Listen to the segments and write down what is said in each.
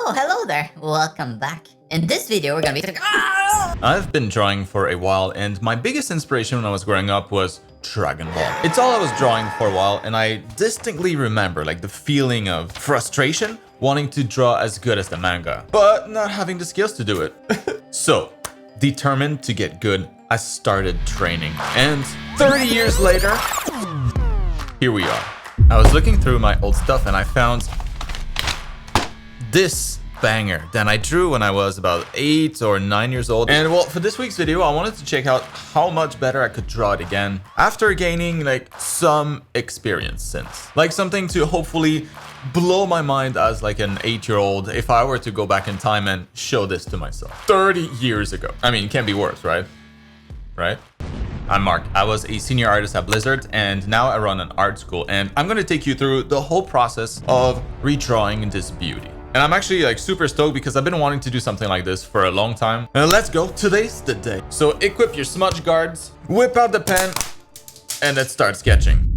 Oh, hello there. Welcome back. In this video, we're gonna be I've been drawing for a while, and my biggest inspiration when I was growing up was Dragon Ball. It's all I was drawing for a while, and I distinctly remember like the feeling of frustration wanting to draw as good as the manga, but not having the skills to do it. So, determined to get good, I started training. And 30 years later, here we are. I was looking through my old stuff and I found this banger that I drew when I was about 8 or 9 years old. And well, for this week's video, I wanted to check out how much better I could draw it again after gaining like some experience since. Like something to hopefully blow my mind as like an 8-year-old if I were to go back in time and show this to myself 30 years ago. I mean, it can't be worse, right? Right? I'm Marc. I was a senior artist at Blizzard, and now I run an art school, and I'm going to take you through the whole process of redrawing this beauty. And I'm actually like super stoked because I've been wanting to do something like this for a long time. And let's go. Today's the day. So equip your smudge guards, whip out the pen, and let's start sketching.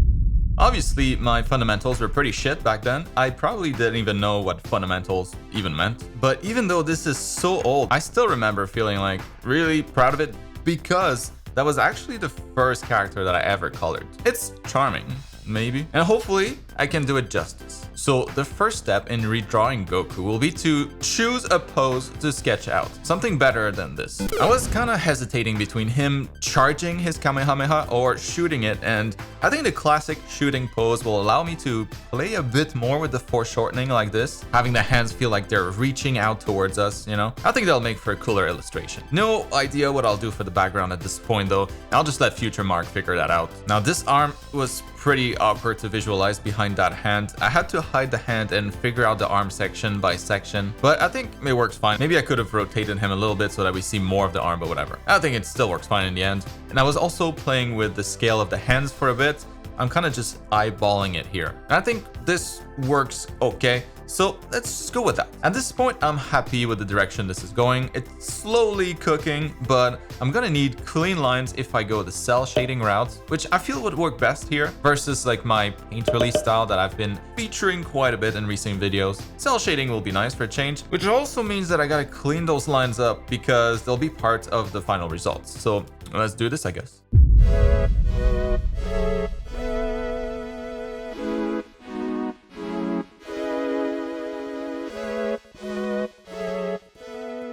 Obviously, my fundamentals were pretty shit back then. I probably didn't even know what fundamentals even meant. But even though this is so old, I still remember feeling like really proud of it because that was actually the first character that I ever colored. It's charming, maybe, and hopefully I can do it justice. So the first step in redrawing Goku will be to choose a pose to sketch out. Something better than this. I was kind of hesitating between him charging his Kamehameha or shooting it, and I think the classic shooting pose will allow me to play a bit more with the foreshortening like this, having the hands feel like they're reaching out towards us, you know? I think that'll make for a cooler illustration. No idea what I'll do for the background at this point though. I'll just let future Marc figure that out. Now this arm was pretty awkward to visualize behind that hand. I had to hide the hand and figure out the arm section by section, but I think it works fine. Maybe I could have rotated him a little bit so that we see more of the arm, but whatever. I think it still works fine in the end. And I was also playing with the scale of the hands for a bit. I'm kind of just eyeballing it here. And I think this works okay. So let's just go with that. At this point, I'm happy with the direction this is going. It's slowly cooking, but I'm gonna need clean lines if I go the cell shading route, which I feel would work best here versus like my paint release style that I've been featuring quite a bit in recent videos. Cell shading will be nice for a change, which also means that I gotta clean those lines up because they'll be part of the final results. So let's do this, I guess.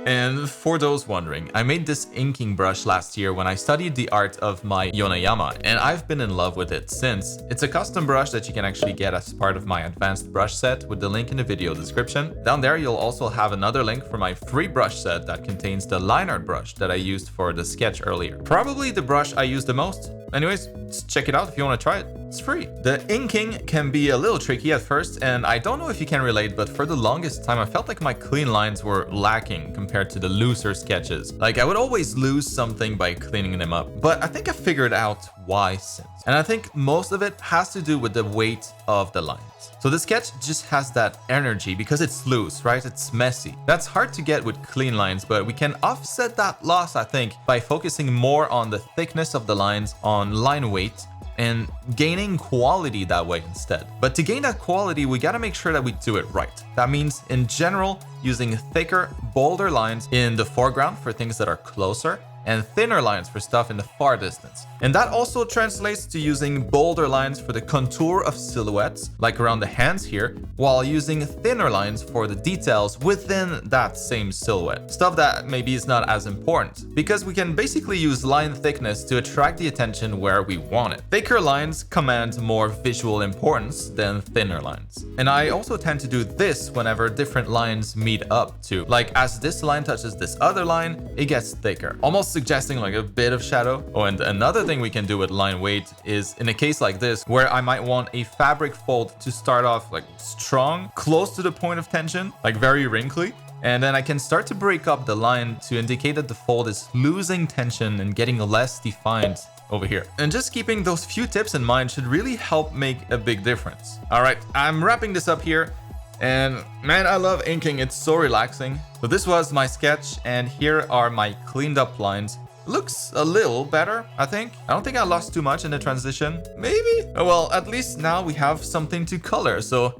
And for those wondering, I made this inking brush last year when I studied the art of my Yonayama, and I've been in love with it since. It's a custom brush that you can actually get as part of my advanced brush set with the link in the video description. Down there, you'll also have another link for my free brush set that contains the line art brush that I used for the sketch earlier. Probably the brush I use the most. Anyways, just check it out if you want to try it. It's free. The inking can be a little tricky at first, and I don't know if you can relate, but for the longest time I felt like my clean lines were lacking compared to the looser sketches. Like I would always lose something by cleaning them up, but I think I figured out why since. And I think most of it has to do with the weight of the lines. So the sketch just has that energy because it's loose, right? It's messy. That's hard to get with clean lines, but we can offset that loss, I think, by focusing more on the thickness of the lines, on line weight, and gaining quality that way instead. But to gain that quality, we gotta make sure that we do it right. That means, in general, using thicker, bolder lines in the foreground for things that are closer, and thinner lines for stuff in the far distance. And that also translates to using bolder lines for the contour of silhouettes, like around the hands here, while using thinner lines for the details within that same silhouette. Stuff that maybe is not as important, because we can basically use line thickness to attract the attention where we want it. Thicker lines command more visual importance than thinner lines. And I also tend to do this whenever different lines meet up too. Like as this line touches this other line, it gets thicker, almost suggesting like a bit of shadow. Oh, and another thing we can do with line weight is in a case like this, where I might want a fabric fold to start off like strong, close to the point of tension, like very wrinkly. And then I can start to break up the line to indicate that the fold is losing tension and getting less defined over here. And just keeping those few tips in mind should really help make a big difference. All right, I'm wrapping this up here. And man, I love inking. It's so relaxing. So this was my sketch, and here are my cleaned up lines. Looks a little better, I think. I don't think I lost too much in the transition. Maybe? Well, at least now we have something to color, so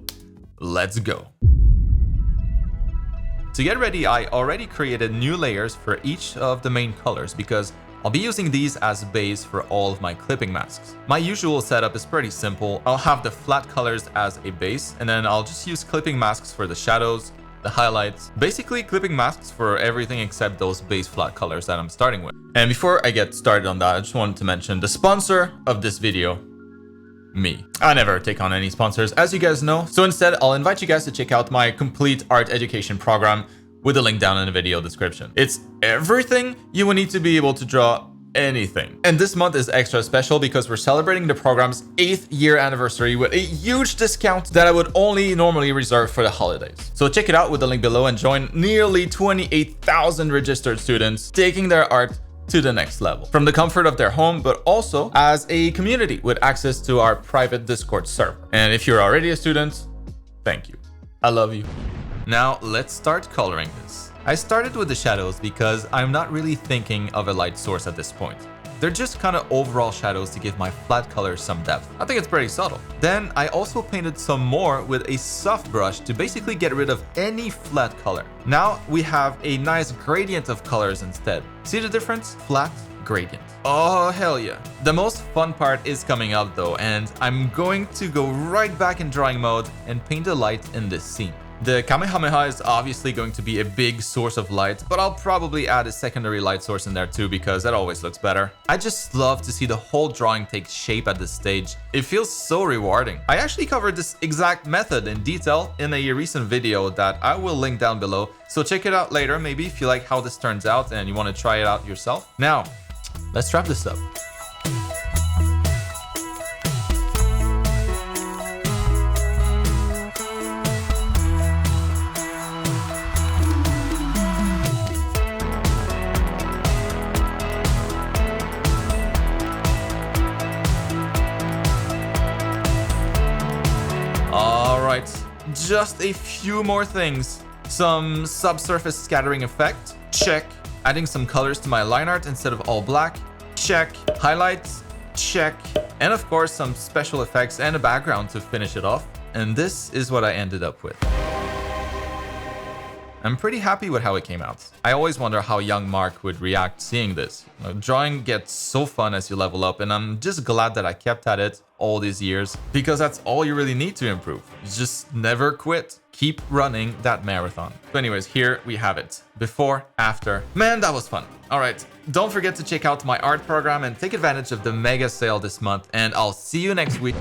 let's go. To get ready, I already created new layers for each of the main colors because I'll be using these as base for all of my clipping masks. My usual setup is pretty simple. I'll have the flat colors as a base, and then I'll just use clipping masks for the shadows, the highlights, basically clipping masks for everything except those base flat colors that I'm starting with. And before I get started on that, I just wanted to mention the sponsor of this video, me. I never take on any sponsors, as you guys know. So instead, I'll invite you guys to check out my complete art education program with a link down in the video description. It's everything you will need to be able to draw anything. And this month is extra special because we're celebrating the program's 8th year anniversary with a huge discount that I would only normally reserve for the holidays. So check it out with the link below and join nearly 28,000 registered students taking their art to the next level from the comfort of their home, but also as a community with access to our private Discord server. And if you're already a student, thank you. I love you. Now let's start coloring this. I started with the shadows because I'm not really thinking of a light source at this point. They're just kind of overall shadows to give my flat colors some depth. I think it's pretty subtle. Then I also painted some more with a soft brush to basically get rid of any flat color. Now we have a nice gradient of colors instead. See the difference? Flat, gradient. Oh, hell yeah. The most fun part is coming up though, and I'm going to go right back in drawing mode and paint a light in this scene. The Kamehameha is obviously going to be a big source of light, but I'll probably add a secondary light source in there too because that always looks better. I just love to see the whole drawing take shape at this stage. It feels so rewarding. I actually covered this exact method in detail in a recent video that I will link down below, so check it out later maybe if you like how this turns out and you want to try it out yourself. Now, let's wrap this up. Alright, just a few more things. Some subsurface scattering effect, check. Adding some colors to my line art instead of all black, check. Highlights, check. And of course some special effects and a background to finish it off. And this is what I ended up with. I'm pretty happy with how it came out. I always wonder how young Marc would react seeing this. Drawing gets so fun as you level up, and I'm just glad that I kept at it all these years because that's all you really need to improve. Just never quit. Keep running that marathon. So anyways, here we have it. Before, after. Man, that was fun. All right, don't forget to check out my art program and take advantage of the mega sale this month, and I'll see you next week.